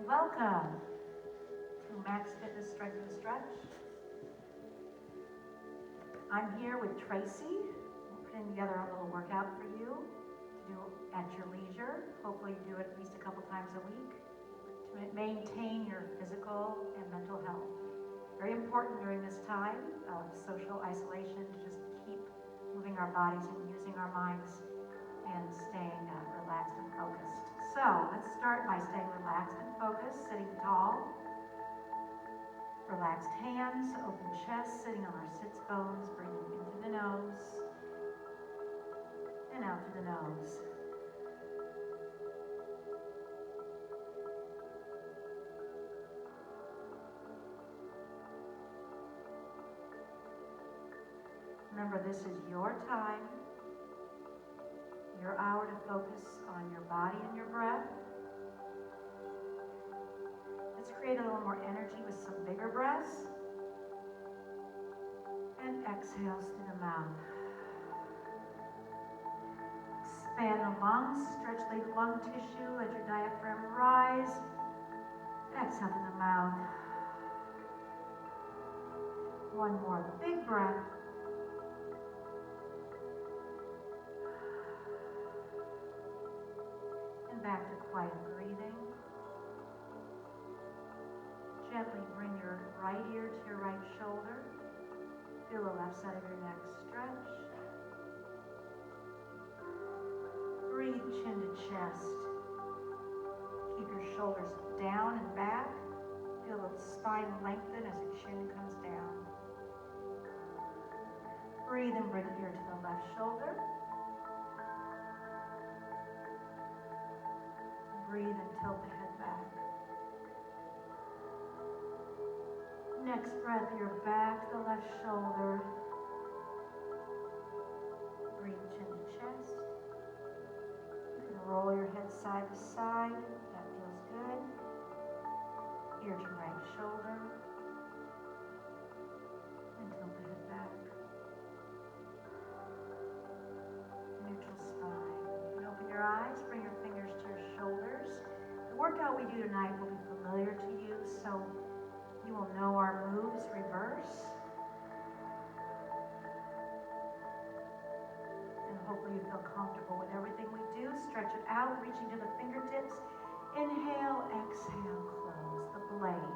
Welcome to Max Fitness Strength and Stretch. I'm here with Tracy. We're putting together a little workout for you to do at your leisure. Hopefully you do it at least a couple times a week to maintain your physical and mental health. Very important during this time of social isolation to just keep moving our bodies and using our minds and staying relaxed and focused. So let's start by staying relaxed and focused, sitting tall. Relaxed hands, open chest, sitting on our sits bones, breathing into the nose and out through the nose. Remember, this is your time, your hour to focus on your body and your breath. Let's create a little more energy with some bigger breaths. And exhales through the mouth. Expand the lungs, stretch the lung tissue, let your diaphragm rise. Exhale through the mouth. One more big breath. And back to quiet breathing. Gently bring your right ear to your right shoulder. Feel the left side of your neck stretch. Breathe chin to chest. Keep your shoulders down and back. Feel the spine lengthen as the chin comes down. Breathe and bring ear to the left shoulder. Breathe and tilt the head back. Next breath, you're back to the left shoulder. Breathe chin to chest. You can roll your head side to side. That feels good. Ear to right shoulder. And tilt the head back. Neutral spine. You can open your eyes, bring your fingers to your shoulders. The workout we do tonight will be familiar to you, so you will know our moves reverse. And hopefully you feel comfortable with everything we do. Stretch it out, reaching to the fingertips. Inhale, exhale, close the blade.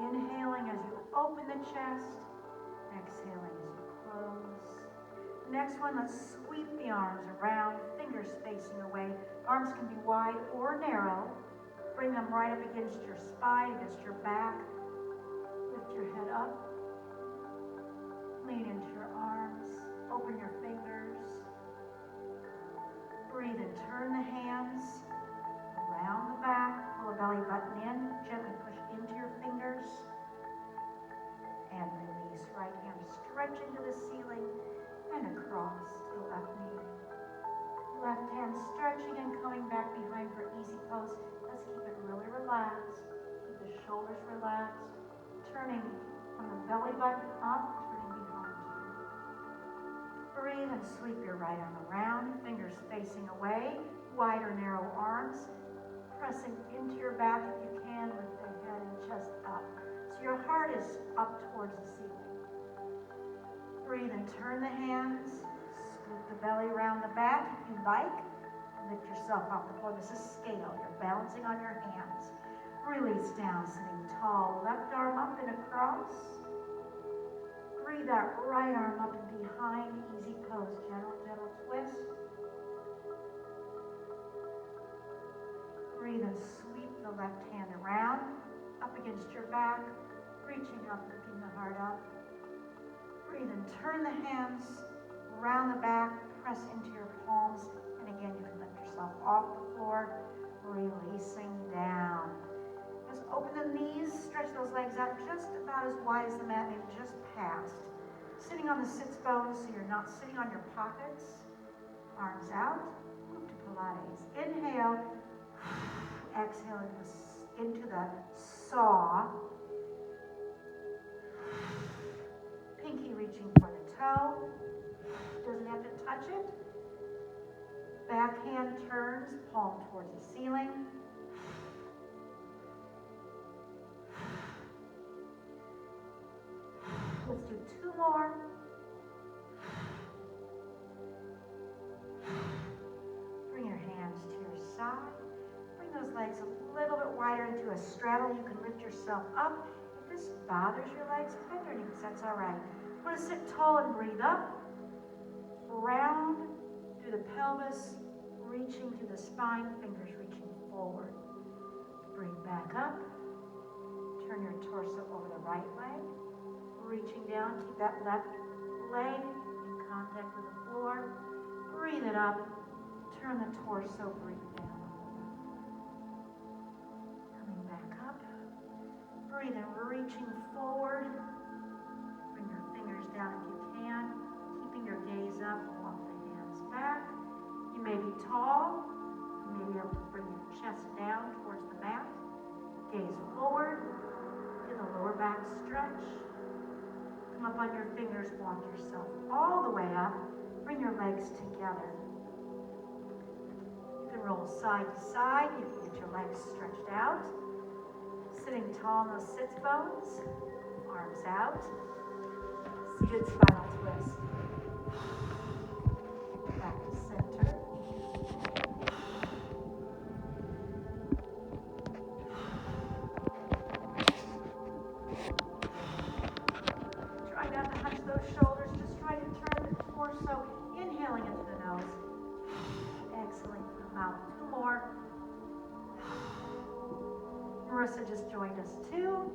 Inhaling as you open the chest. Exhaling as you close. Next one, let's sweep the arms around, fingers facing away. Arms can be wide or narrow. Bring them right up against your spine, against your back. Lift your head up. Lean into your arms. Open your fingers. Breathe and turn the hands around the back. Pull the belly button in. Gently push into your fingers. And release. Right hand stretching to the ceiling. And across the left knee. Left hand stretching and coming back behind for easy pose. Let's keep it really relaxed. Keep the shoulders relaxed. Turning from the belly button up, turning behind you. Breathe and sweep your right arm around. Fingers facing away. Wide or narrow arms. Pressing into your back if you can. Lift the head and chest up. So your heart is up towards the ceiling. Breathe and turn the hands. Scoop the belly around the back if you like. Lift yourself off the floor. This is scale. You're balancing on your hands. Release down, sitting tall. Left arm up and across. Breathe that right arm up and behind. Easy pose. Gentle, gentle twist. Breathe and sweep the left hand around. Up against your back. Reaching up, lifting the heart up. Breathe and turn the hands around the back, press into your palms, and again you can lift yourself off the floor, releasing down. Just open the knees, stretch those legs out just about as wide as the mat, maybe just past. Sitting on the sits bones so you're not sitting on your pockets. Arms out, move to Pilates. Inhale, exhale into the saw. Pinky reaching for the toe. Doesn't have to touch it. Back hand turns, palm towards the ceiling. Let's do 2 more. Bring your hands to your side. Bring those legs a little bit wider into a straddle. You can lift yourself up. If this bothers your legs, bend your knees. That's all right. You want to sit tall and breathe up. Round through the pelvis, reaching through the spine, fingers reaching forward. Breathe back up. Turn your torso over the right leg. Reaching down, keep that left leg in contact with the floor. Breathe it up. Turn the torso, breathe down. Coming back up. Breathe and reaching forward. Bring your fingers down if you can. Keeping your gaze up, walk the hands back. You may be tall. You may be able to bring your chest down towards the mat. Gaze forward. Get the lower back stretch. Come up on your fingers, walk yourself all the way up. Bring your legs together. You can roll side to side. You can get your legs stretched out. Sitting tall in those sits bones. Arms out. Seated spinal twist. Back to center. Try not to hunch those shoulders. Just try to turn the torso. Inhaling into the nose. Exhaling through the mouth. 2 more. Marissa just joined us too.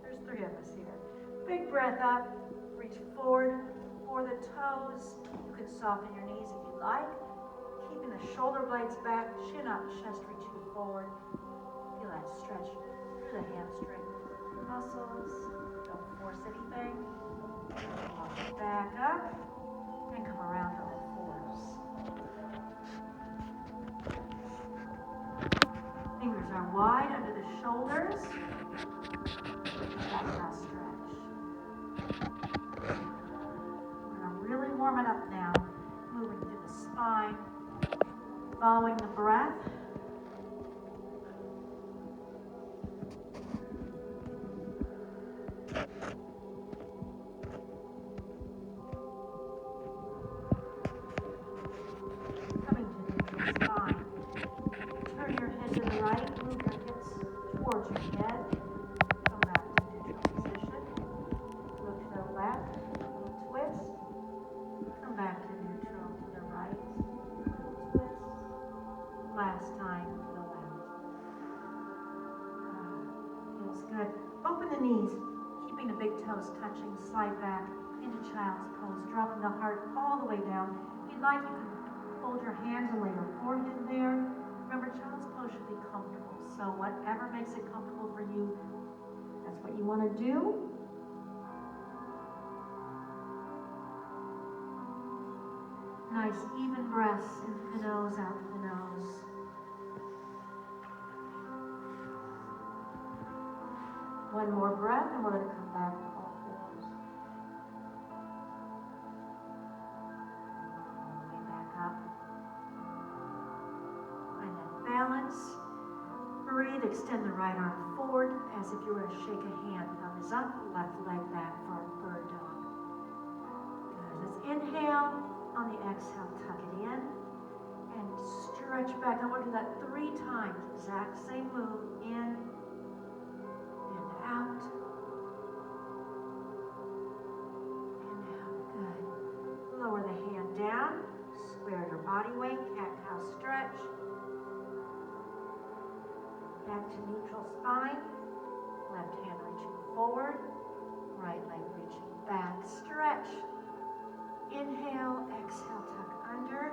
There's 3 of us here. Big breath up. Reach forward for the toes. You can soften your knees if you like. Keeping the shoulder blades back, chin up, chest reaching forward. Feel that stretch through the hamstring muscles. Don't force anything. Walk back up and come around to all 4s. Fingers are wide under the shoulders. Back now stretch. We're going to really warm it up now. Moving through the spine. Following the breath. Coming to neutral spine. Turn your head to the right. Move your hips towards your head. Come back to neutral position. Look to the left. Little twist. Come back to neutral to the right. Little twist. Last time to the left. Feels good. Open the knees, keeping the big toes touching. Slide back into child's pose, dropping the heart all the way down. If you'd like, you can fold your hands and lay your forehead there. Remember, child's pose should be comfortable. So whatever makes it comfortable for you, that's what you want to do. Nice even breaths into the nose, out the nose. One more breath and we're going to come back to all 4s. Way back up. And then balance. Breathe, extend the right arm forward as if you were to shake a hand. Thumb is up, left leg back for a bird dog. Good. Let's inhale. On the exhale, tuck it in and stretch back. I want to do that 3 times. Exact same move. In and out. And out. Good. Lower the hand down. Square your body weight. Cat-cow stretch. Back to neutral spine. Left hand reaching forward. Right leg reaching back. Stretch. Inhale, exhale, tuck under,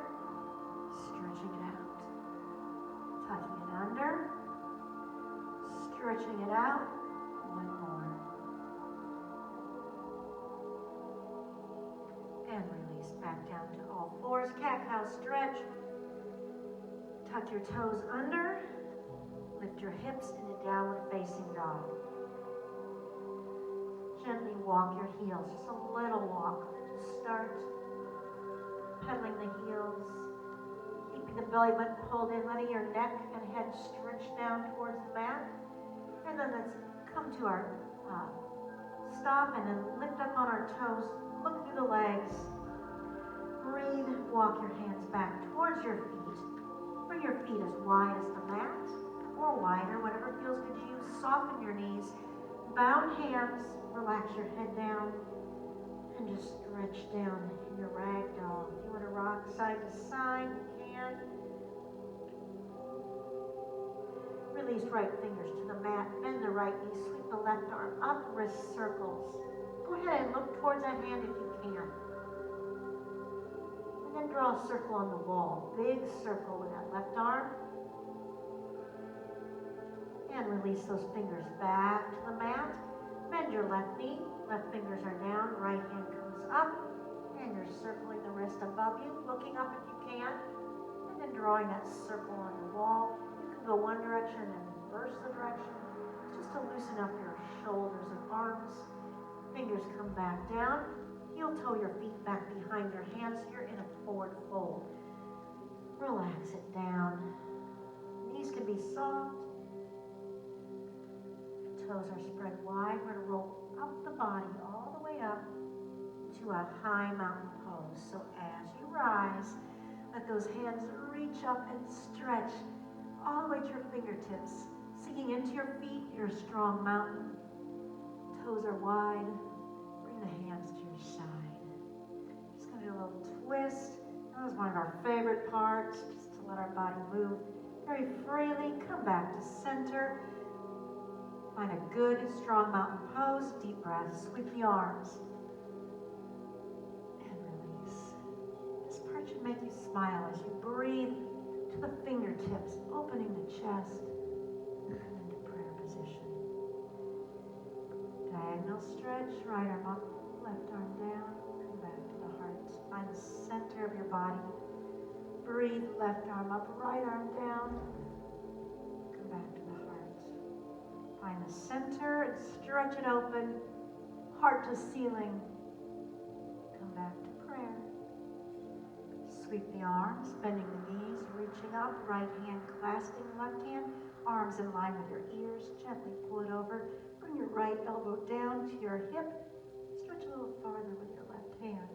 stretching it out. Tucking it under, stretching it out. 1 more. And release back down to all 4s. Cat-cow stretch. Tuck your toes under. Lift your hips into downward facing dog. Gently walk your heels, just a little walk. Start pedaling the heels, keeping the belly button pulled in, letting your neck and head stretch down towards the mat. And then let's come to our stop and then lift up on our toes, look through the legs. Breathe, walk your hands back towards your feet. Bring your feet as wide as the mat, or wider, whatever feels good to you. Soften your knees. Bound hands, relax your head down, and just stretch down in your rag doll. If you want to rock side to side, you can. Release right fingers to the mat. Bend the right knee. Sweep the left arm up. Wrist circles. Go ahead and look towards that hand if you can. And then draw a circle on the wall. Big circle with that left arm. And release those fingers back to the mat. Bend your left knee. Left fingers are down. Right hand comes up. And you're circling the wrist above you. Looking up if you can. And then drawing that circle on the wall. Go one direction and reverse the direction, just to loosen up your shoulders and arms. Fingers come back down. Heel toe your feet back behind your hands. You're in a forward fold. Relax it down. Knees can be soft. Toes are spread wide. We're going to roll up the body all the way up to a high mountain pose. So as you rise, let those hands reach up and stretch all the way to your fingertips. Sinking into your feet, you're a strong mountain. Toes are wide. Bring the hands to your side. Just going to do a little twist. That was one of our favorite parts, just to let our body move very freely. Come back to center. Find a good, strong mountain pose. Deep breath. Sweep the arms. And release. This part should make you smile as you breathe to the fingertips, opening the chest, and into prayer position. Diagonal stretch, right arm up, left arm down, come back to the heart. Find the center of your body. Breathe, left arm up, right arm down, come back to the heart. Find the center and stretch it open, heart to ceiling. Come back to prayer. Sweep the arms, bending the knees, reaching up, right hand clasping left hand, arms in line with your ears, gently pull it over, bring your right elbow down to your hip, stretch a little farther with your left hand.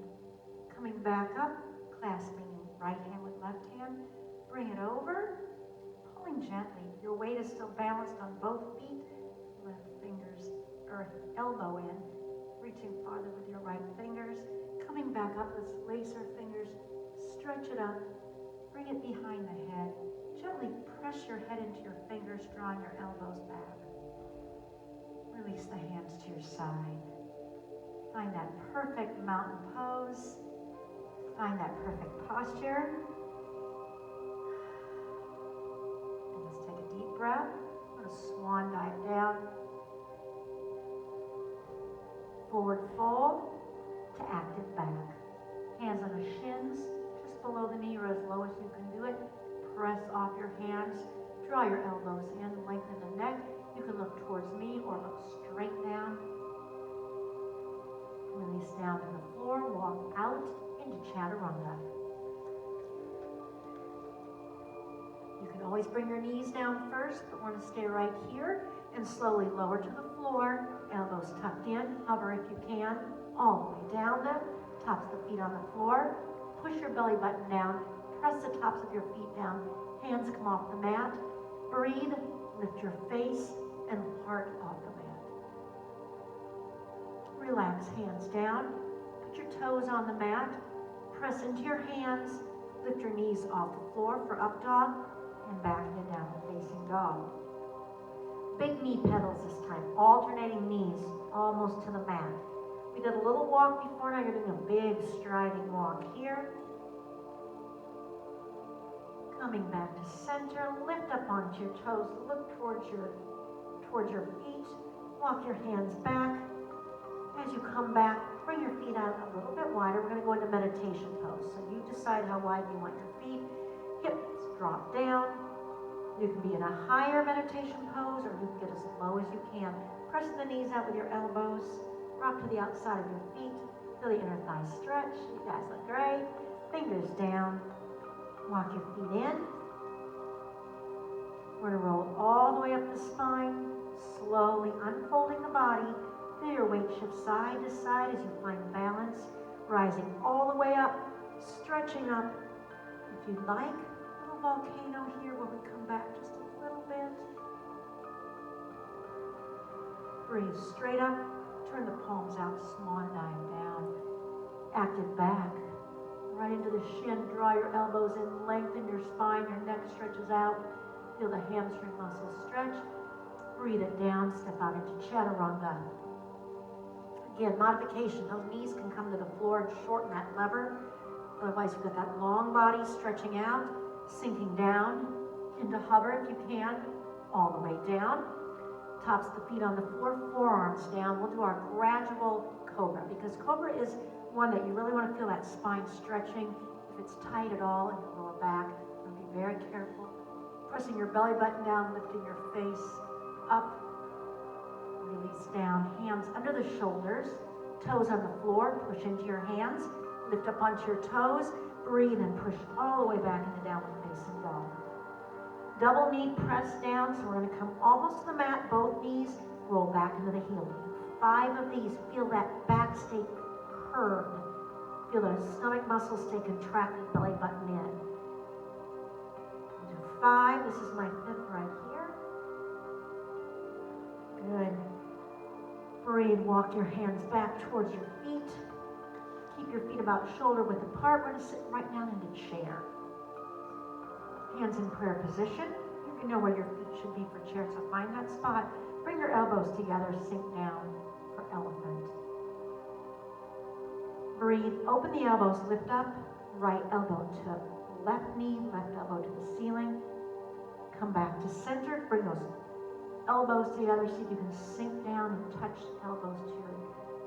Coming back up, clasping right hand with left hand, bring it over, pulling gently. Your weight is still balanced on both feet, left fingers, or elbow in, reaching farther with your right fingers, coming back up with lacer fingers, stretch it up, bring it behind the head. Gently press your head into your fingers, drawing your elbows back. Release the hands to your side. Find that perfect mountain pose. Find that perfect posture. And let's take a deep breath. We're going to swan dive down. Forward fold to active back. Hands on the shins, just below the knee or as low as you can do it. Press off your hands. Draw your elbows in, lengthen the neck. You can look towards me or look straight down. Release down to the floor. Walk out into chaturanga. You can always bring your knees down first, but we're going to stay right here and slowly lower to the floor. Elbows tucked in. Hover if you can. All the way down them. Tops of the feet on the floor. Push your belly button down. Press the tops of your feet down. Hands come off the mat. Breathe. Lift your face and heart off the mat. Relax, hands down. Put your toes on the mat. Press into your hands. Lift your knees off the floor for up dog and back into down facing dog. Big knee pedals this time. Alternating knees almost to the mat. We did a little walk before, now you're doing a big striding walk here. Coming back to center, lift up onto your toes, look towards your feet, walk your hands back. As you come back, bring your feet out a little bit wider. We're going to go into meditation pose. So you decide how wide you want your feet. Hips drop down. You can be in a higher meditation pose or you can get as low as you can. Press the knees out with your elbows. Rock to the outside of your feet. Feel the inner thighs stretch. You guys look great. Fingers down. Walk your feet in. We're going to roll all the way up the spine, slowly unfolding the body. Feel your weight shift side to side as you find balance, rising all the way up, stretching up. If you'd like, a little volcano here where we come back just a little bit. Breathe straight up, turn the palms out, swan dive down. Active back, right into the shin, draw your elbows in, lengthen your spine, your neck stretches out. Feel the hamstring muscles stretch. Breathe it down, step out into chaturanga. Again, modification, those knees can come to the floor and shorten that lever. Otherwise, you've got that long body stretching out, sinking down into hover if you can, all the way down. Tops of the feet on the floor, forearms down. We'll do our gradual cobra, because cobra is one that you really want to feel that spine stretching. If it's tight at all in your lower back, be very careful. Pressing your belly button down, lifting your face up. Release down, hands under the shoulders, toes on the floor, push into your hands, lift up onto your toes, breathe and push all the way back into downward facing dog. Double knee press down, so we're going to come almost to the mat, both knees, roll back into the heel. 5 of these, feel that back stay curved. Feel those stomach muscles stay contracted, belly button in. 5, this is my 5th right here. Good. Breathe, walk your hands back towards your feet. Keep your feet about shoulder width apart. We're going to sit right down in the chair. Hands in prayer position. You can know where your feet should be for chair, so find that spot. Bring your elbows together, sink down for elephant. Breathe, open the elbows, lift up, right elbow to left knee, left elbow to the ceiling. Come back to center, bring those elbows together, see if you can sink down and touch elbows to your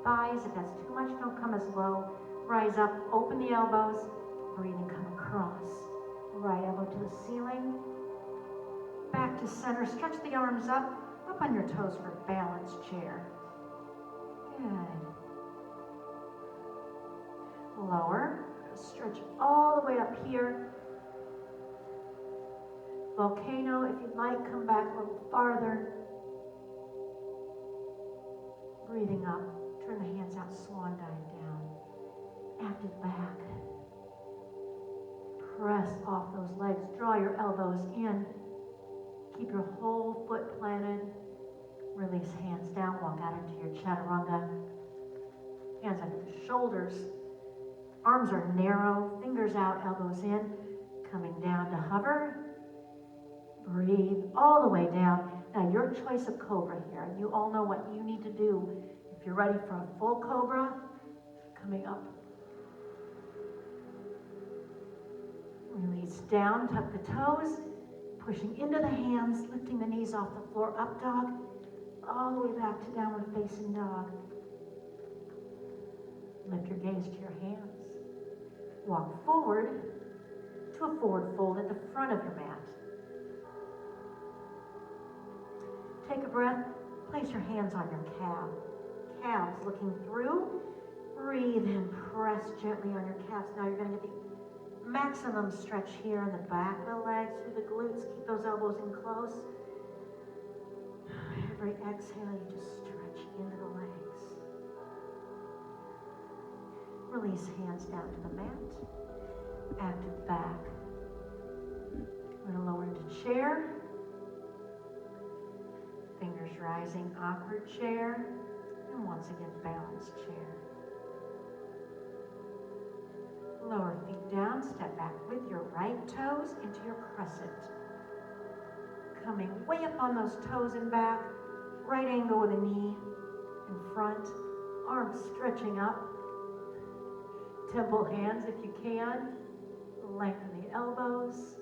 thighs. If that's too much, don't come as low. Rise up, open the elbows, breathe and come across. Right elbow to the ceiling. Back to center, stretch the arms up on your toes for balanced chair. Good. Lower, stretch all the way up here. Volcano, if you'd like, come back a little farther. Breathing up, turn the hands out, swan dive down. Active back. Press off those legs, draw your elbows in. Keep your whole foot planted. Release hands down, walk out into your chaturanga. Hands on your shoulders. Arms are narrow, fingers out, elbows in. Coming down to hover. Breathe all the way down. Now your choice of cobra here. You all know what you need to do. If you're ready for a full cobra, coming up. Release down, tuck the toes, pushing into the hands, lifting the knees off the floor, up dog, all the way back to downward facing dog. Lift your gaze to your hands. Walk forward to a forward fold at the front of your mat. Take a breath, place your hands on your calf. Calves looking through. Breathe and press gently on your calves. Now you're going to get the maximum stretch here in the back of the legs, through the glutes. Keep those elbows in close. Every exhale, you just stretch into the legs. Release hands down to the mat. Active back. We're going to lower into chair. Fingers rising, awkward chair. And once again, balanced chair. Lower feet down, step back with your right toes into your crescent. Coming way up on those toes and back, right angle with a knee in front, arms stretching up. Temple hands if you can. Lengthen the elbows.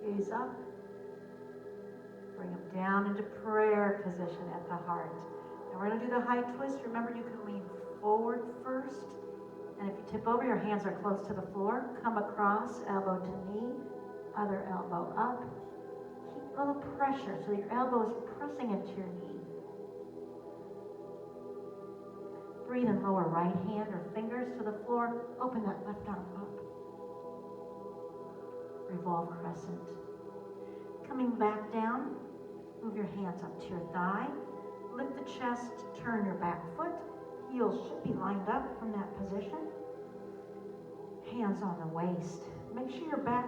Gaze up. Bring them down into prayer position at the heart. And we're going to do the high twist. Remember, you can lean forward first. And if you tip over, your hands are close to the floor. Come across, elbow to knee, other elbow up. Keep a little pressure so that your elbow is pressing into your knee. Breathe and lower right hand or fingers to the floor. Open that left arm up. Revolve crescent. Coming back down, move your hands up to your thigh. Lift the chest, turn your back foot. Heels should be lined up from that position. Hands on the waist. Make sure your back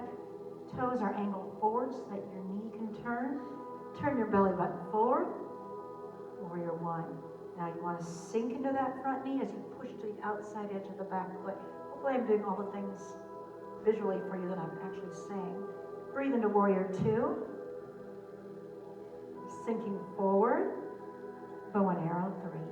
toes are angled forward so that your knee can turn. Turn your belly button forward. Warrior one. Now you want to sink into that front knee as you push to the outside edge of the back foot. Hopefully I'm doing all the things visually for you that I'm actually saying. Breathe into warrior two. Sinking forward. Bow and arrow three.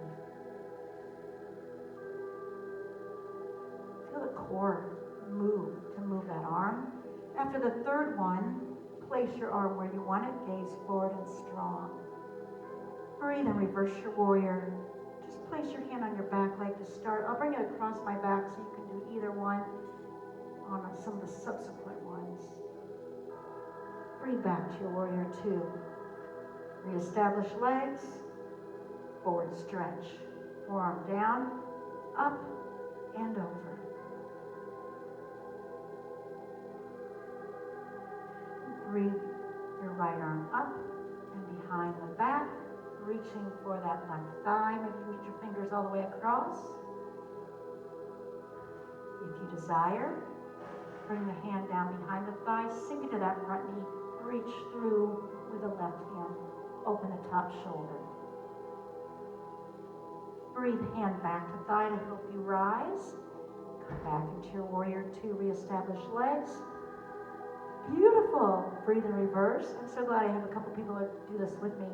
Feel the core move to move that arm. After the third one, place your arm where you want it, gaze forward and strong. Breathe and reverse your warrior. Just place your hand on your back leg to start. I'll bring it across my back so you can do either one on some of the subsequent ones. Breathe back to your warrior two. Reestablish legs. Forward stretch. Forearm down, up, and over. Breathe your right arm up and behind the back, reaching for that left thigh. Maybe reach your fingers all the way across. If you desire, bring the hand down behind the thigh, sink into that front knee, reach through with the left hand, open the top shoulder. Breathe hand back to thigh to help you rise. Come back into your warrior two, reestablish legs. Beautiful. Breathe and reverse. I'm so glad I have a couple people that do this with me.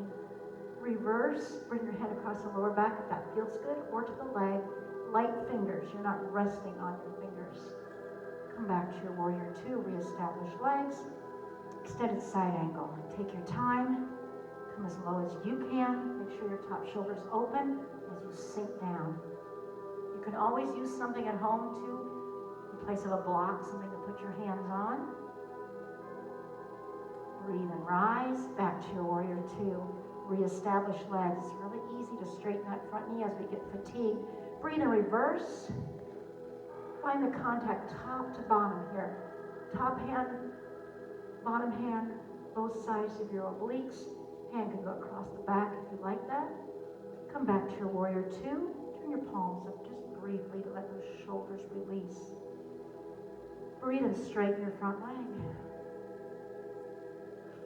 Reverse, bring your head across the lower back if that feels good, or to the leg. Light fingers, you're not resting on your fingers. Come back to your warrior two, reestablish legs. Extended side angle. Take your time. Come as low as you can. Make sure your top shoulder's open as you sink down. You can always use something at home too, in place of a block, something to put your hands on. Breathe and rise. Back to your warrior two. Reestablish legs. It's really easy to straighten that front knee as we get fatigued. Breathe and reverse. Find the contact top to bottom here. Top hand, bottom hand, both sides of your obliques. Hand can go across the back if you like that. Come back to your warrior two. Turn your palms up just briefly to let those shoulders release. Breathe and straighten your front leg.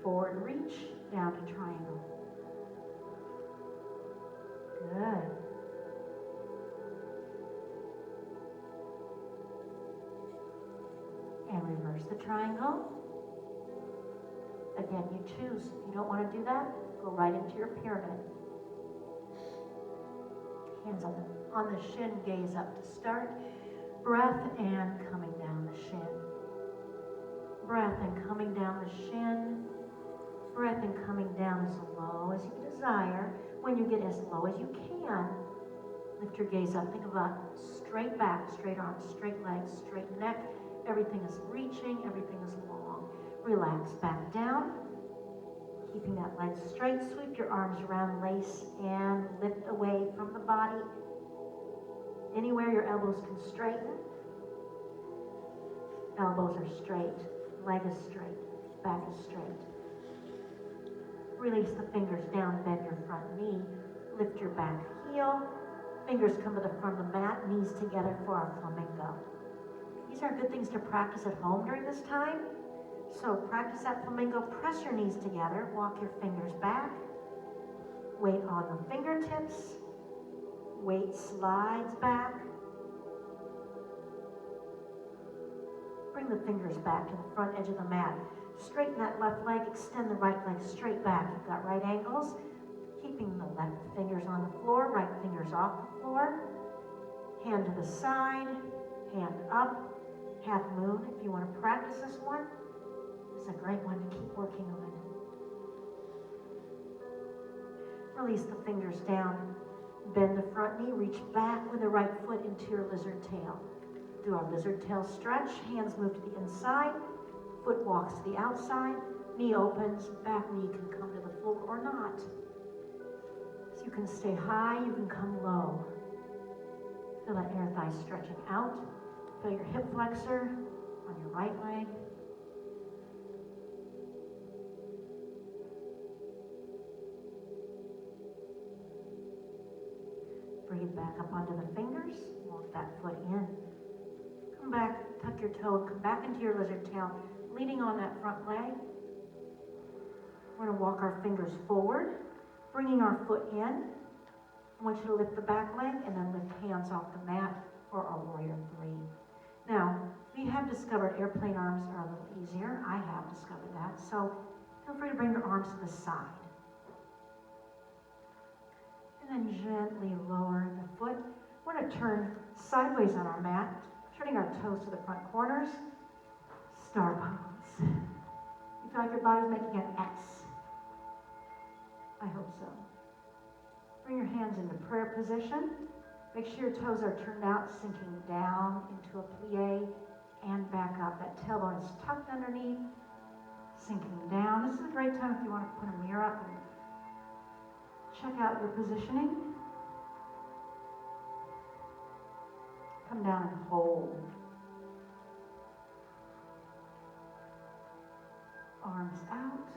Forward reach, down to triangle. Good. And reverse the triangle. Again, you choose. If you don't want to do that, go right into your pyramid. Hands on the shin, gaze up to start. Breath and coming down the shin. Breath and coming down the shin. Breath and coming down as low as you desire. When you get as low as you can, lift your gaze up. Think about straight back, straight arms, straight legs, straight neck. Everything is reaching, everything is long. Relax back down. Keeping that leg straight, sweep your arms around, lace, and lift away from the body. Anywhere your elbows can straighten. Elbows are straight, leg is straight, back is straight. Release the fingers down, bend your front knee, lift your back heel. Fingers come to the front of the mat, knees together for our flamingo. These are good things to practice at home during this time. So practice that flamingo, press your knees together, walk your fingers back. Weight on the fingertips, weight slides back. Bring the fingers back to the front edge of the mat. Straighten that left leg, extend the right leg straight back. You've got right angles. Keeping the left fingers on the floor, right fingers off the floor. Hand to the side, hand up, half moon. If you want to practice this one, it's a great one to keep working on. Release the fingers down. Bend the front knee, reach back with the right foot into your lizard tail. Do our lizard tail stretch. Hands move to the inside. Foot walks to the outside. Knee opens. Back knee can come to the floor or not. So you can stay high, you can come low. Feel that inner thigh stretching out. Feel your hip flexor on your right leg. Breathe back up onto the fingers. Walk that foot in. Come back, tuck your toe, come back into your lizard tail, leaning on that front leg. We're going to walk our fingers forward, bringing our foot in. I want you to lift the back leg and then lift hands off the mat for our warrior three. Now, we have discovered airplane arms are a little easier. I have discovered that. So feel free to bring your arms to the side. And then gently lower the foot. We're going to turn sideways on our mat, turning our toes to the front corners. Star pose. You feel like your body's making an X. I hope so. Bring your hands into prayer position. Make sure your toes are turned out, sinking down into a plie and back up. That tailbone is tucked underneath, sinking down. This is a great time if you want to put a mirror up and check out your positioning. Come down and hold. Arms out.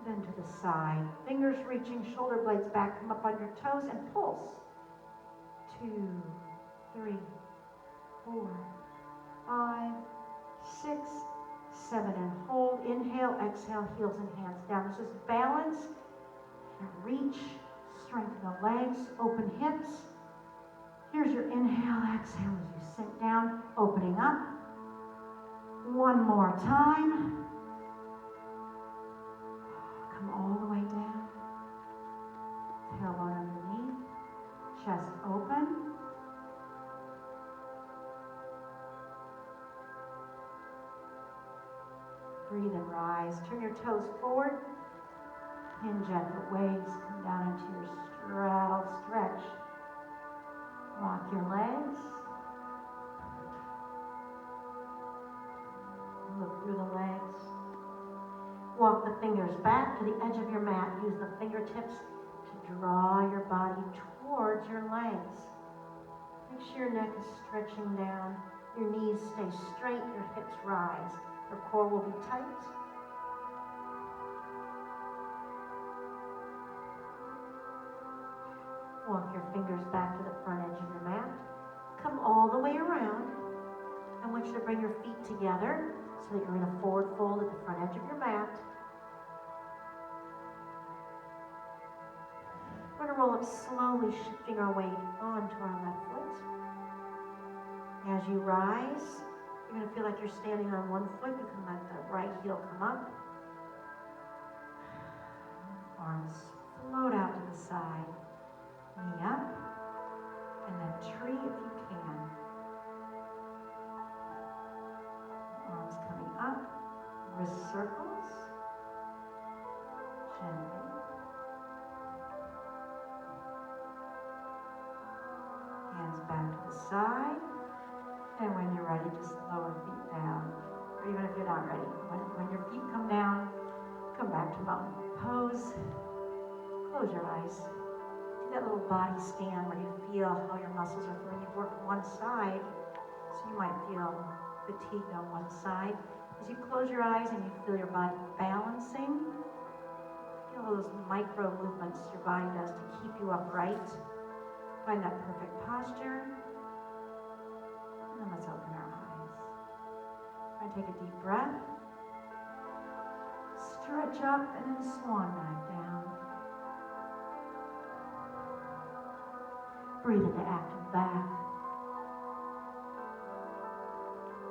Then to the side. Fingers reaching, shoulder blades back. Come up on your toes and pulse. 2, 3, 4, 5, 6, 7, and hold. Inhale, exhale, heels and hands down. This is balance. Reach, strengthen the legs, open hips. Here's your inhale, exhale as you sink down, opening up. One more time. Come all the way down. Tailbone underneath, chest open. Breathe and rise. Turn your toes forward. Hinge at the waves. Come down into your straddle stretch. Lock your legs. Look through the legs. Walk the fingers back to the edge of your mat. Use the fingertips to draw your body towards your legs. Make sure your neck is stretching down. Your knees stay straight. Your hips rise. Your core will be tight. Walk your fingers back to the front edge of your mat. Come all the way around. I want you to bring your feet together so that you're in a forward fold at the front edge of your mat. We're going to roll up slowly, shifting our weight onto our left foot. As you rise, you're going to feel like you're standing on one foot. You can let the right heel come up. Arms float out to the side. Knee up. And then tree if you can. Arms coming up. Wrist circles. Gently. Hands back to the side. And when you're ready, just lower feet down. Or even if you're not ready. When your feet come down, come back to mountain pose. Close your eyes. Do that little body scan where you feel how your muscles are feeling. You've worked one side, so you might feel fatigued on one side. As you close your eyes and you feel your body balancing, feel all those micro movements your body does to keep you upright. Find that perfect posture. And then let's open our eyes. We're going to take a deep breath. Stretch up and then swan dive down. Breathe into active back.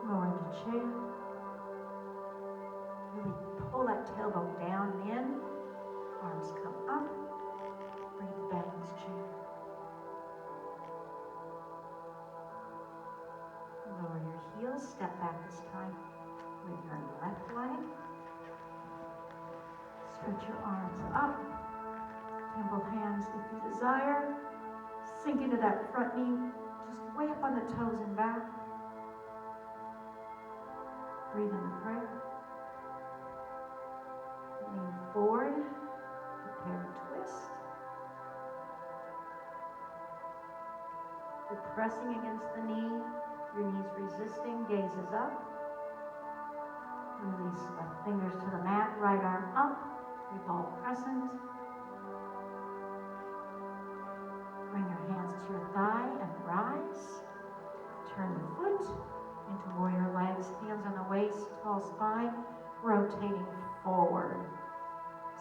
Lower into chair. Really pull that tailbone down and in. Arms come up. Breathe back into chair. Lower your heels. Step back this time with your left leg. Stretch your arms up. Temple hands if you desire. Sink into that front knee, just way up on the toes and back. Breathe in the prayer. Lean forward. Prepare to twist. pressing against the knee, your knees resisting, gaze is up. Release left fingers to the mat, right arm up, revolve crescent. Bring your hands to your thigh and rise. Turn the foot into warrior legs, hands on the waist, tall spine, rotating forward.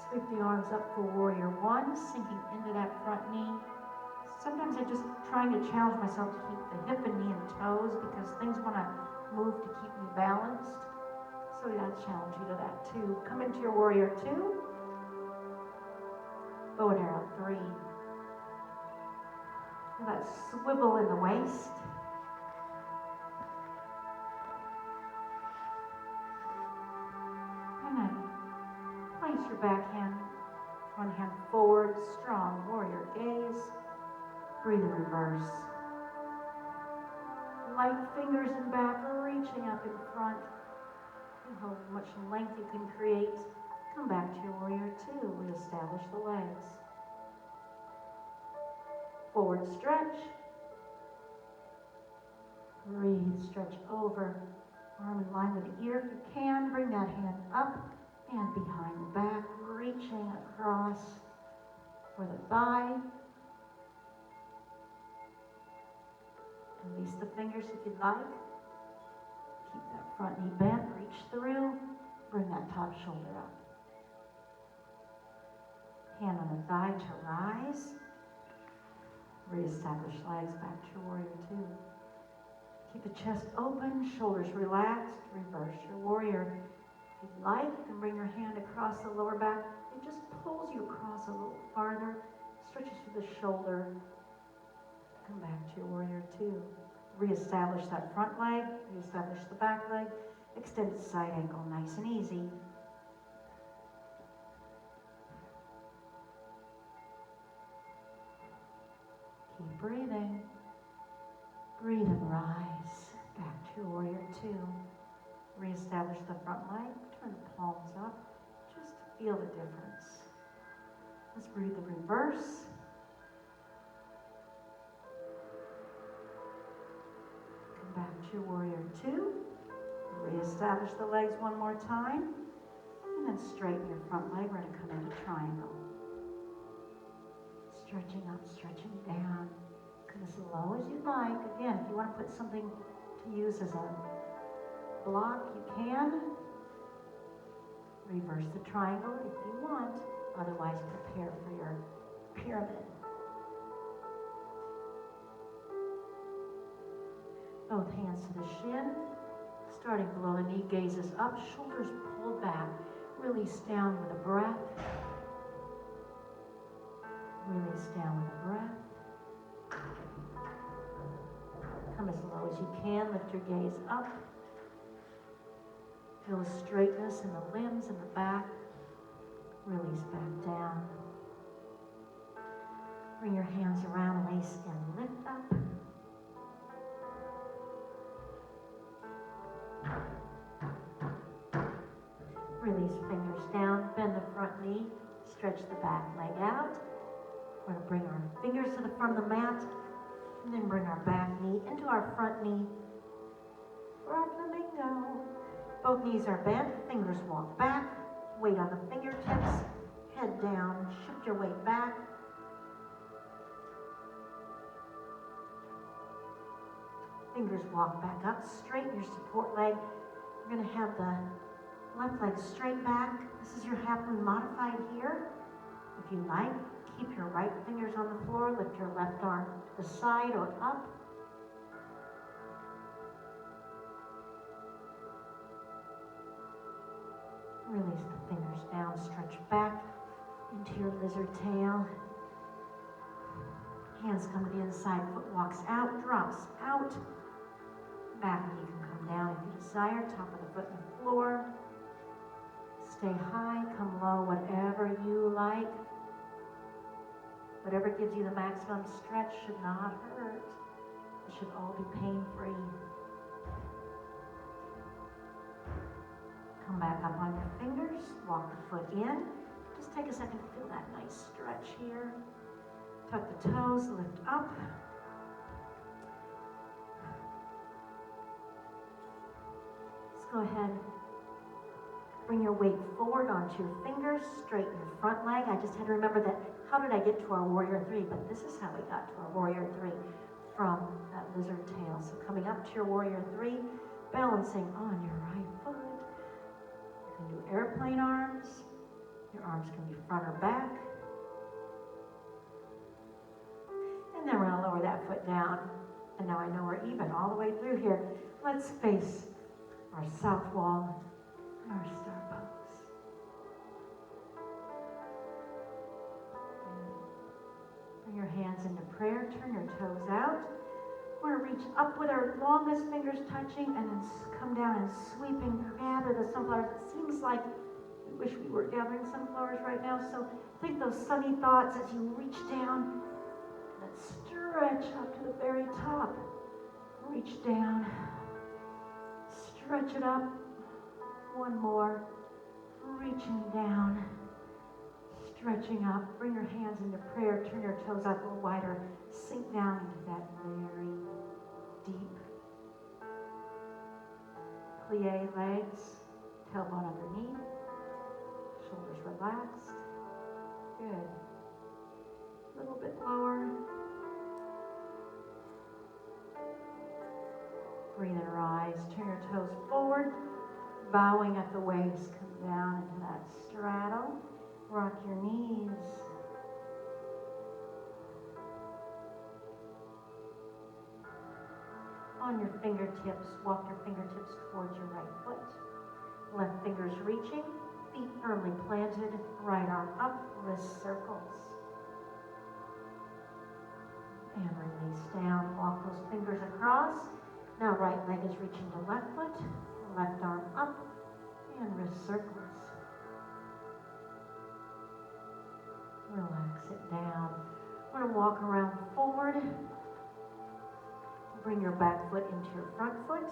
Sweep the arms up for warrior one, sinking into that front knee. Sometimes I'm just trying to challenge myself to keep the hip and knee and toes because things want to move to keep me balanced. So I challenge you to that too. Come into your warrior two. Bow and arrow three. Feel that swivel in the waist. And then place your back hand, front hand forward, strong warrior gaze. Breathe in reverse. Light fingers in back, reaching up in front. And how much length you can create. Come back to your warrior two. Reestablish the legs. Forward stretch. Breathe, stretch over. Arm in line with the ear if you can. Bring that hand up and behind the back, reaching across for the thigh. Release the fingers if you'd like. Keep that front knee bent, reach through. Bring that top shoulder up. Hand on the thigh to rise. Reestablish legs back to warrior two. Keep the chest open, shoulders relaxed. Reverse your warrior. If you'd like, you can bring your hand across the lower back. It just pulls you across a little farther. Stretches through the shoulder. Come back to your warrior two. Reestablish that front leg. Reestablish the back leg. Extended side ankle, nice and easy. Keep breathing. Breathe and rise. Back to warrior two. Reestablish the front leg. Turn the palms up. Just feel the difference. Let's breathe the reverse. Come back to warrior two. Reestablish the legs one more time. And then straighten your front leg. We're going to come into triangle. Stretching up, stretching down. Come as low as you'd like. Again, if you want to put something to use as a block, you can. Reverse the triangle if you want. Otherwise, prepare for your pyramid. Both hands to the shin. Starting below the knee, gazes up, shoulders pulled back. Release down with a breath. Release down with a breath. Come as low as you can. Lift your gaze up. Feel the straightness in the limbs and the back. Release back down. Bring your hands around the waist and lift up. Release fingers down, bend the front knee, stretch the back leg out. We're going to bring our fingers to the front of the mat, and then bring our back knee into our front knee for our flamingo. Both knees are bent, fingers walk back, weight on the fingertips, head down, shift your weight back. Fingers walk back up, straighten your support leg. We're going to have the left leg straight back. This is your half moon modified here. If you like, keep your right fingers on the floor. Lift your left arm to the side or up. Release the fingers down. Stretch back into your lizard tail. Hands come to the inside. Foot walks out, drops out. Back knee can come down if you desire. Top of the foot on the floor. Stay high, come low, whatever you like. Whatever gives you the maximum stretch should not hurt. It should all be pain-free. Come back up on your fingers, walk the foot in. Just take a second to feel that nice stretch here. Tuck the toes, lift up. go ahead. Bring your weight forward onto your fingers, straighten your front leg. I just had to remember that, how did I get to our warrior three? But this is how we got to our warrior three, from that lizard tail. So coming up to your warrior three, balancing on your right foot. You can do airplane arms. Your arms can be front or back. And then we're gonna lower that foot down. And now I know we're even all the way through here. Let's face our south wall, our star pose. Bring your hands into prayer, turn your toes out. We're gonna reach up with our longest fingers touching and then come down and sweep and gather the sunflowers. It seems like we wish we were gathering sunflowers right now, so think those sunny thoughts as you reach down. Let's stretch up to the very top. Reach down. Stretch it up. One more. Reaching down. Stretching up. Bring your hands into prayer. Turn your toes out a little wider. Sink down into that very deep plie legs. Tailbone underneath. Shoulders relaxed. Good. A little bit lower. Breathe and rise. Turn your toes forward. Bowing at the waist. Come down into that straddle. Rock your knees. On your fingertips, walk your fingertips towards your right foot. Left fingers reaching. Feet firmly planted. Right arm up. Wrist circles. And release down. Walk those fingers across. Now right leg is reaching to left foot. Left arm up. And wrist circles. Relax it down. We're going to walk around forward. Bring your back foot into your front foot.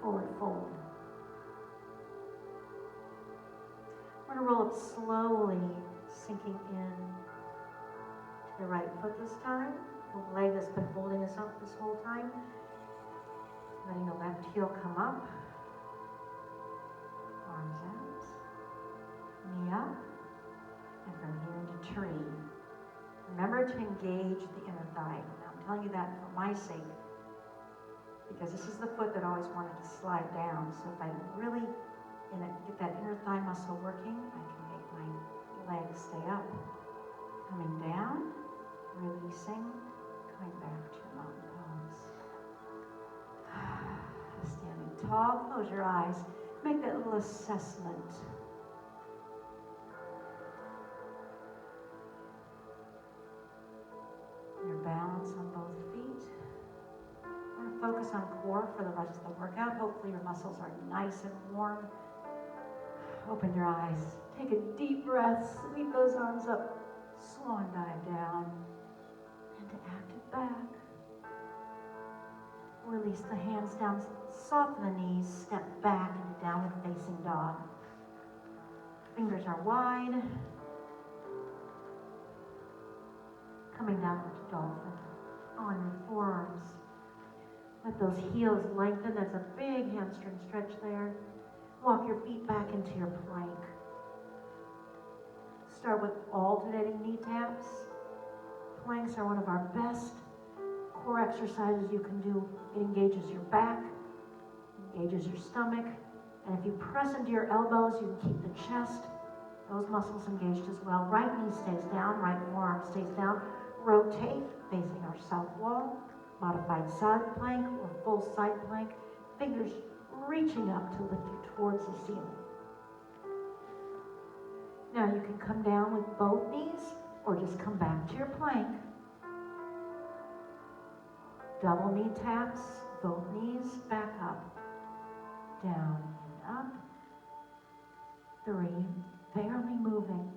Forward fold. We're going to roll up slowly, sinking in to the right foot this time. The leg that's been holding us up this whole time. Letting the left heel come up. Arms out. Knee up. And from here into tree. Remember to engage the inner thigh. Now I'm telling you that for my sake, because this is the foot that always wanted to slide down. So if I really get that inner thigh muscle working, I can make my legs stay up. Coming down, releasing, coming back to your mountain pose. Standing tall, close your eyes. Make that little assessment. Your balance on both feet. We're going to focus on core for the rest of the workout. Hopefully your muscles are nice and warm. Open your eyes. Take a deep breath. Sweep those arms up. Swan dive down. And to active back. Release the hands down. Soften the knees. Step back into downward facing dog. Fingers are wide. Coming down to dolphin on your forearms. Let those heels lengthen. There's a big hamstring stretch there. Walk your feet back into your plank. Start with alternating knee taps. Planks are one of our best core exercises you can do. It engages your back, engages your stomach, and if you press into your elbows, you can keep the chest, those muscles engaged as well. Right knee stays down, right forearm stays down. Rotate, facing our south wall, modified side plank or full side plank, fingers reaching up to lift you towards the ceiling. Now you can come down with both knees or just come back to your plank. Double knee taps, both knees back up, down and up. 3, barely moving.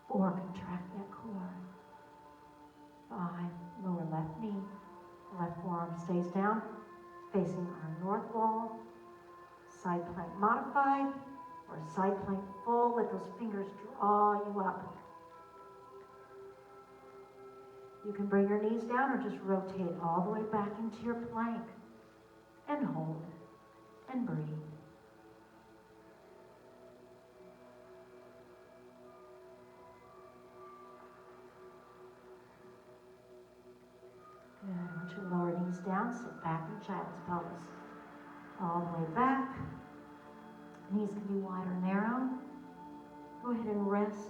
4, contract that core. 5, lower left knee, left forearm stays down, facing our north wall. Side plank modified, or side plank full. Let those fingers draw you up. You can bring your knees down or just rotate all the way back into your plank. and hold and breathe. Good. I want you to lower knees down, sit back in child's pose. All the way back. Knees can be wide or narrow. Go ahead and rest.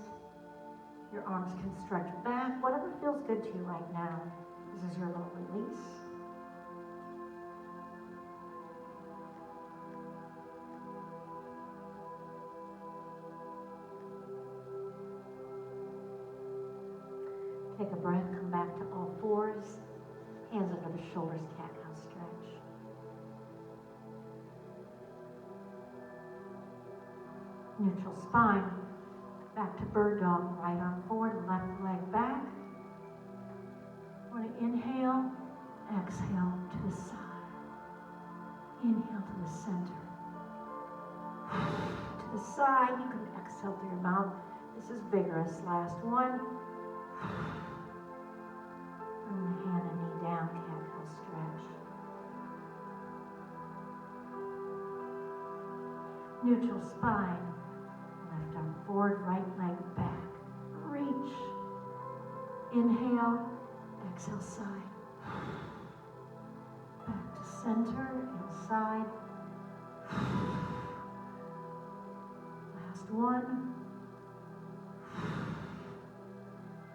Your arms can stretch back. Whatever feels good to you right now. This is your little release. Take a breath, come back to all fours. Hands under the shoulders, cat-cow stretch. Neutral spine. Back to bird dog. Right arm forward, left leg back. We're going to inhale, exhale to the side. Inhale to the center. To the side, you can exhale through your mouth. This is vigorous. Last one. And hand and knee down, cat-cow stretch. Neutral spine. Left arm forward, right leg back. Reach. Inhale, exhale side. Back to center and side. Last one.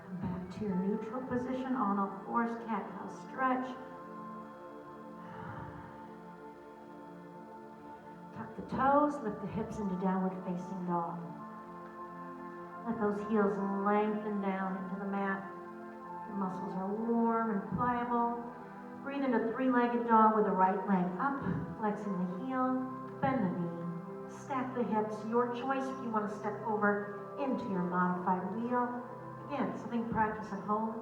Come back to your neutral position on all fours, cat-cow stretch. Tuck the toes, lift the hips into downward facing dog. Let those heels lengthen down into the mat. Your muscles are warm and pliable. Breathe into three-legged dog with the right leg up, flexing the heel, bend the knee, stack the hips. Your choice if you want to step over into your modified wheel. Again, something practice at home.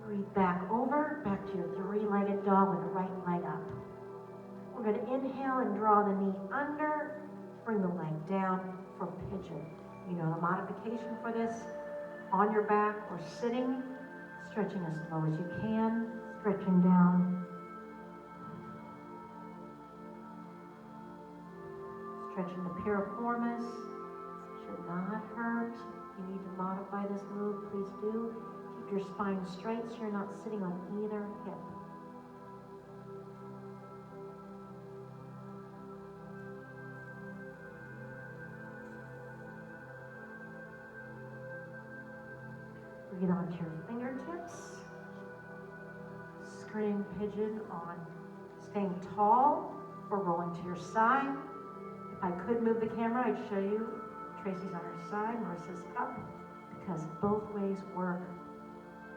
Breathe back over, back to your three-legged dog with the right leg up. We're going to inhale and draw the knee under, bring the leg down for pigeon. You know the modification for this, on your back or sitting, stretching as low as you can, stretching down. Stretching the piriformis, should not hurt. If you need to modify this move, please do. Keep your spine straight so you're not sitting on either hip. Breathe onto your fingertips. Scream pigeon on staying tall or rolling to your side. If I could move the camera, I'd show you. Tracy's on her side, Marissa's up, because both ways work.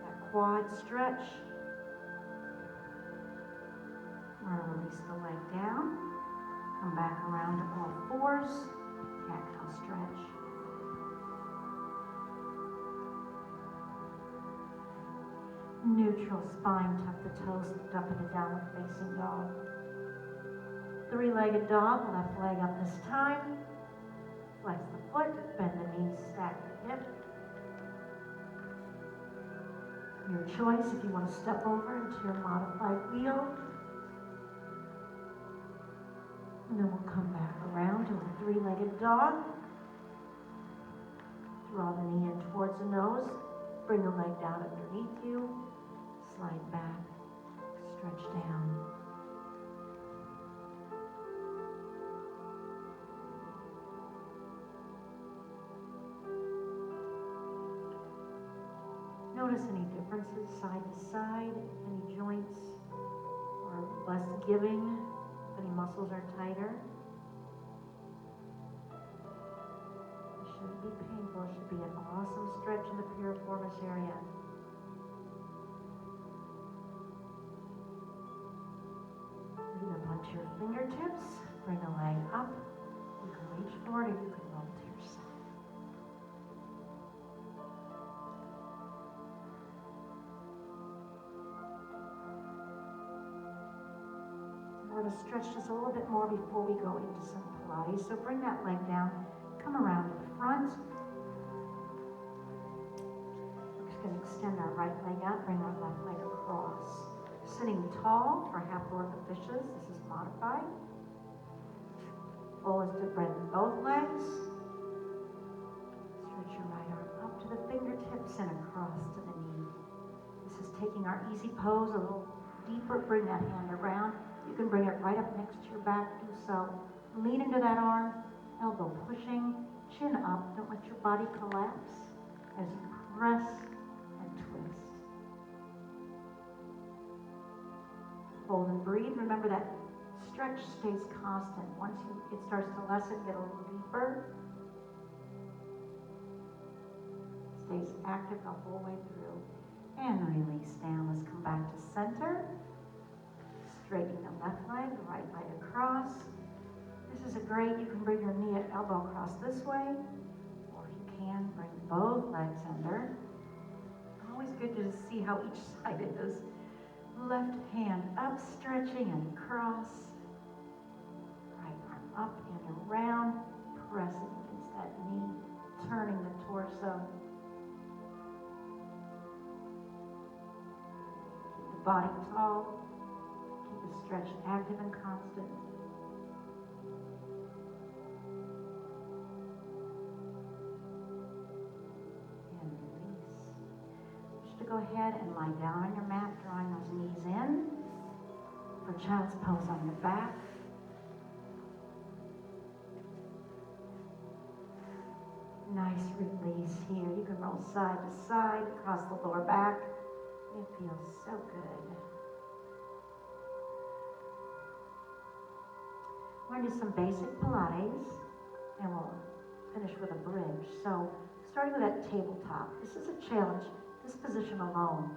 That quad stretch. We're going to release the leg down. Come back around to all fours. Cat-cow stretch. Neutral spine, tuck the toes, lift up into downward facing dog. Three-legged dog, left leg up this time. Flex the foot, bend the knee, stack the hip. Your choice if you want to step over into your modified wheel. And then we'll come back around to a three-legged dog. Draw the knee in towards the nose. Bring the leg down underneath you. Slide back, stretch down. Notice any differences side to side, if any joints are less giving, if any muscles are tighter. It shouldn't be painful, it should be an awesome stretch in the piriformis area. Breathe up onto your fingertips, bring the leg up. You can reach forward or you can roll to your side. We're going to stretch just a little bit more before we go into some Pilates. So bring that leg down, come around to the front. We're just going to extend our right leg out, bring our left leg across. Sitting tall for half lord of the fishes. This is modified. Full is to bend both legs. Stretch your right arm up to the fingertips and across to the knee. This is taking our easy pose a little deeper. Bring that hand around. You can bring it right up next to your back. Do so. Lean into that arm. Elbow pushing. Chin up. Don't let your body collapse as you press and twist. Hold and breathe. Remember that stretch stays constant. Once it starts to lessen, get a little deeper. Stays active the whole way through. And release down. Let's come back to center. Straighten the left leg, the right leg across. This is you can bring your knee and elbow across this way, or you can bring both legs under. Always good to see how each side is. Left hand up, stretching and cross. Right arm up and around, pressing against that knee, turning the torso. Keep the body tall. Keep the stretch active and constant. And release. Just to go ahead and lie down on your mat, drawing those knees in for child's pose on your back. Nice release here. You can roll side to side, across the lower back. It feels so good. We're going to do some basic Pilates, and we'll finish with a bridge. So, starting with that tabletop. This is a challenge, this position alone.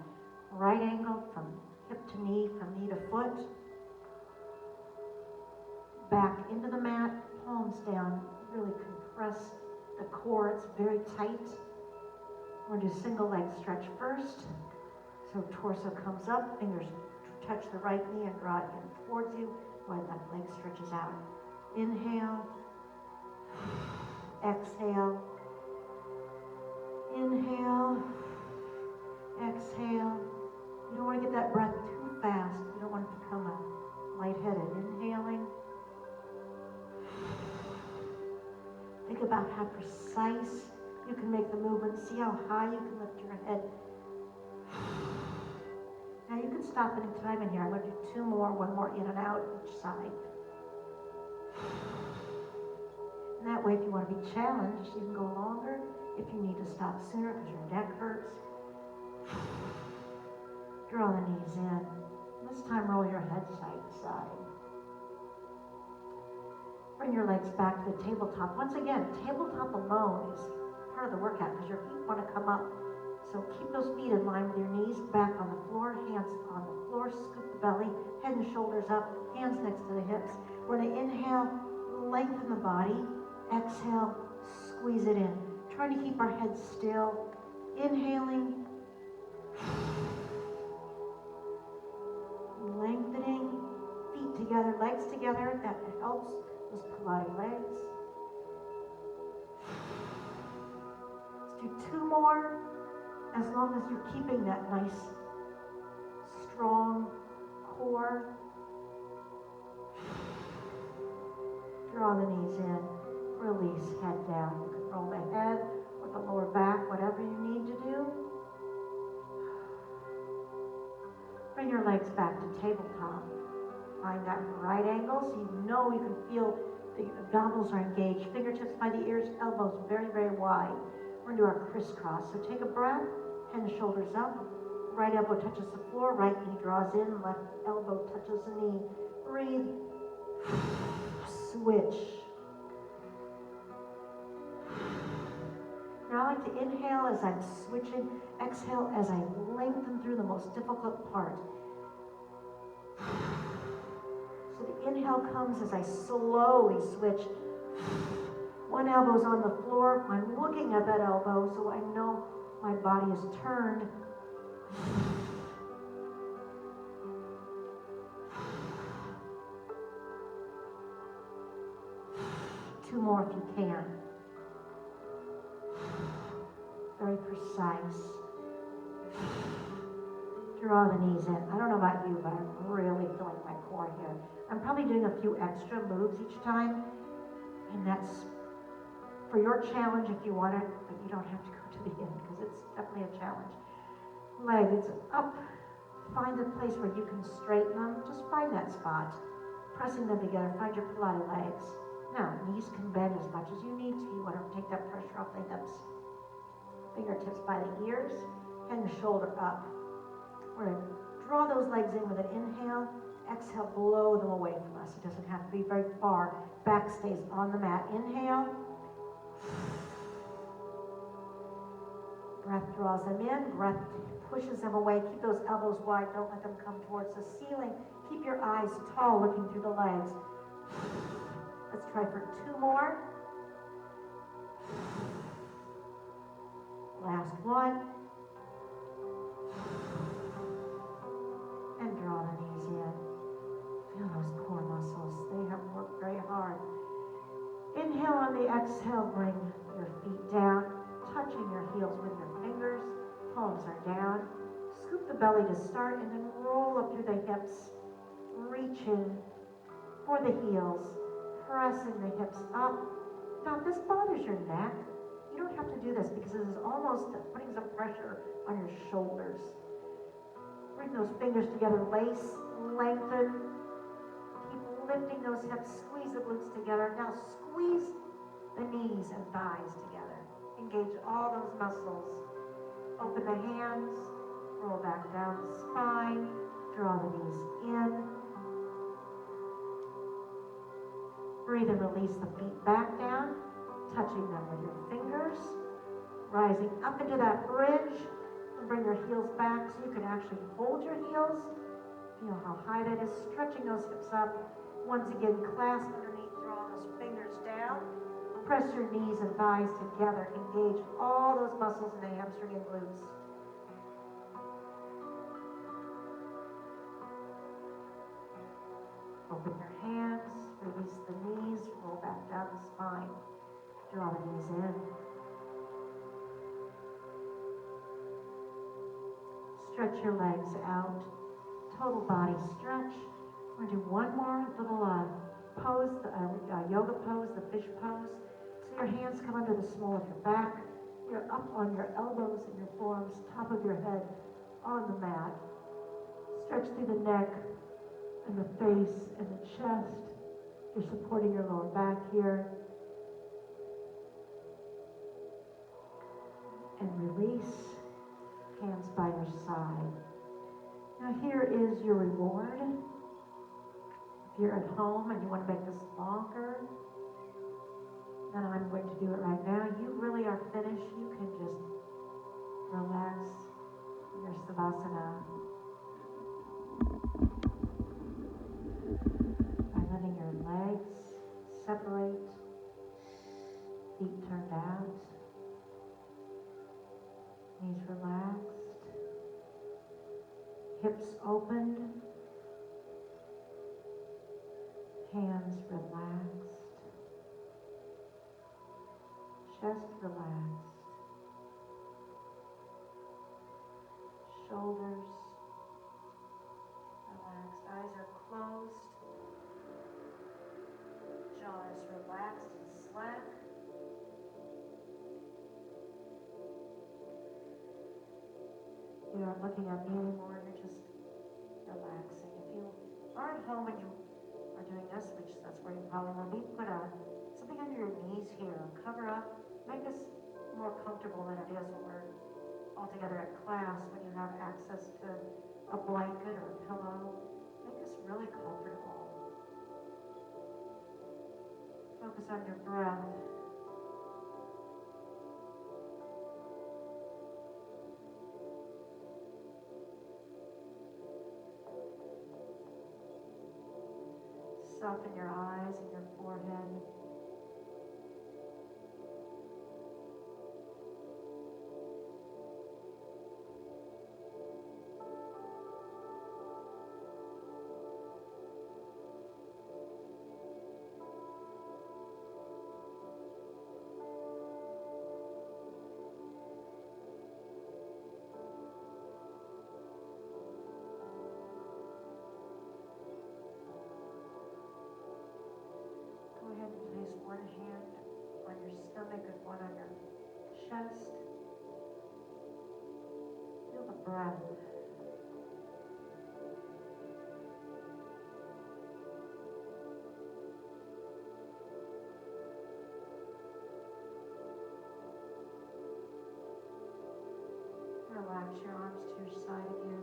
Right angle from hip to knee, from knee to foot. Back into the mat, palms down, really compress the core. It's very tight. We're going to do single leg stretch first. So torso comes up, fingers touch the right knee and draw it in towards you while that leg stretches out. Inhale. Exhale. Inhale. Exhale. You don't want to get that breath too fast. You don't want to become lightheaded. Inhaling. Think about how precise you can make the movement. See how high you can lift your head. Now you can stop any time in here. I'm going to do two more, one more in and out each side. And that way, if you want to be challenged, you can go longer. If you need to stop sooner because your neck hurts, draw the knees in. This time, roll your head side to side. Bring your legs back to the tabletop. Once again, tabletop alone is part of the workout because your feet want to come up. So keep those feet in line with your knees back on the floor, hands on the floor, scoop the belly, head and shoulders up, hands next to the hips. We're going to inhale, lengthen the body. Exhale, squeeze it in. Trying to keep our head still. Inhaling. Lengthening. Feet together, legs together. That helps those Pilates legs. Let's do two more. As long as you're keeping that nice, strong core. Draw the knees in. Release, head down. You can roll the head or the lower back, whatever you need to do. Bring your legs back to tabletop. Find that right angle so you know you can feel the abdominals are engaged. Fingertips by the ears, elbows very, very wide. We're going to do our crisscross. So take a breath, head and shoulders up. Right elbow touches the floor, right knee draws in, left elbow touches the knee. Breathe. Switch. Now I like to inhale as I'm switching, exhale as I lengthen through the most difficult part. So the inhale comes as I slowly switch. One elbow's on the floor. I'm looking at that elbow so I know my body is turned. Two more if you can. Very precise. Draw the knees in. I don't know about you, but I'm really feeling my core here. I'm probably doing a few extra moves each time, and that's for your challenge if you want it, but you don't have to go to the end because it's definitely a challenge. Legs up. Find a place where you can straighten them. Just find that spot. Pressing them together. Find your Pilates legs. Now, knees can bend as much as you need to. You want to take that pressure off the hips. Fingertips by the ears and the shoulder up. We're going to draw those legs in with an inhale. Exhale, blow them away from us. It doesn't have to be very far. Back stays on the mat. Inhale. Breath draws them in. Breath pushes them away. Keep those elbows wide. Don't let them come towards the ceiling. Keep your eyes tall looking through the legs. Let's try for 2 more. Last one. And draw the knees in. Feel those core muscles. They have worked very hard. Inhale on the exhale. Bring your feet down, touching your heels with your fingers. Palms are down. Scoop the belly to start and then roll up through the hips. Reach in for the heels. Pressing the hips up. Now, if this bothers your neck, you don't have to do this because this is almost putting some pressure on your shoulders. Bring those fingers together. Lace, lengthen. Keep lifting those hips. Squeeze the glutes together. Now, squeeze the knees and thighs together. Engage all those muscles. Open the hands, roll back down the spine, draw the knees in. Breathe and release the feet back down, touching them with your fingers. Rising up into that bridge, and bring your heels back so you can actually hold your heels. Feel how high that is, stretching those hips up. Once again, clasp underneath, draw those fingers down. Press your knees and thighs together. Engage all those muscles in the hamstring and glutes. Open your hands, release the knees, roll back down the spine. Draw the knees in. Stretch your legs out. Total body stretch. We're going to do one more little pose, yoga pose, the fish pose. So your hands come under the small of your back. You're up on your elbows and your forearms, top of your head on the mat. Stretch through the neck and the face and the chest. You're supporting your lower back here. And release. Hands by your side. Now here is your reward. If you're at home and you want to make this longer, then I'm going to do it right now. You really are finished. You can just relax in your Savasana by letting your legs separate, feet turned out, knees relaxed, hips opened, hands relaxed, chest relaxed, shoulders relaxed, eyes are closed, jaw is relaxed and slack. You aren't looking at me anymore, you're just relaxing. If you are at home and you are doing this, which that's where you probably will be, put something under your knees here, cover up, make this more comfortable than it is when we're all together at class, when you have access to a blanket or a pillow. Make this really comfortable. Focus on your breath. Soften your eyes and your forehead. one hand on your stomach and one on your chest. Feel the breath. Relax your arms to your side again.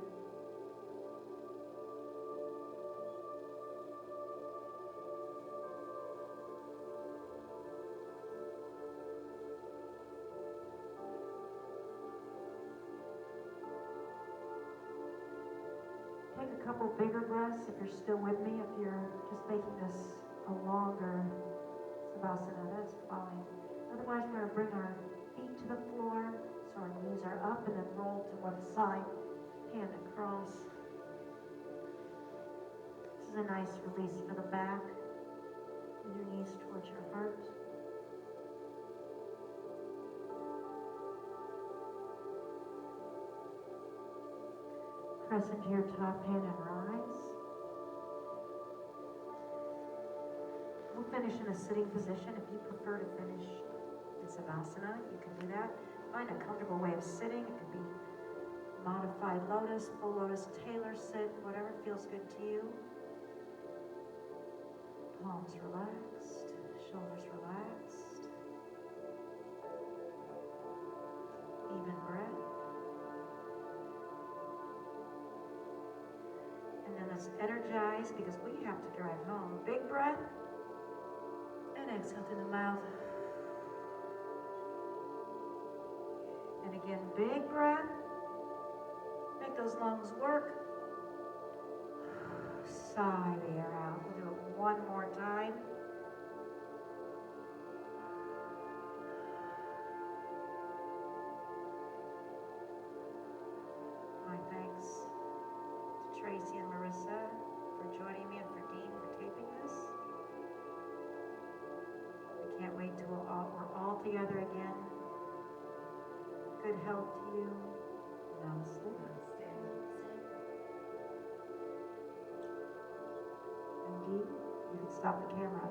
Take a couple bigger breaths if you're still with me. If you're just making this a longer Savasana, that's fine. Otherwise, we're going to bring our feet to the floor so our knees are up and then roll to one side, hand across. This is a nice release for the back. Bring your knees towards your heart. Press into your top hand and rise. We'll finish in a sitting position. If you prefer to finish in Savasana, you can do that. Find a comfortable way of sitting. It could be modified lotus, full lotus, tailor sit, whatever feels good to you. Palms relaxed, shoulders relaxed. Even breath. And then let's energize because we have to drive home. Big breath. And exhale through the mouth. And again, big breath. Make those lungs work. Sigh the air out. We'll do it one more time. My thanks to Tracy and Marissa for joining me and for Dean for taping this. I can't wait till we're all together again. Good health to you. Namaste. And Dean, you can stop the camera.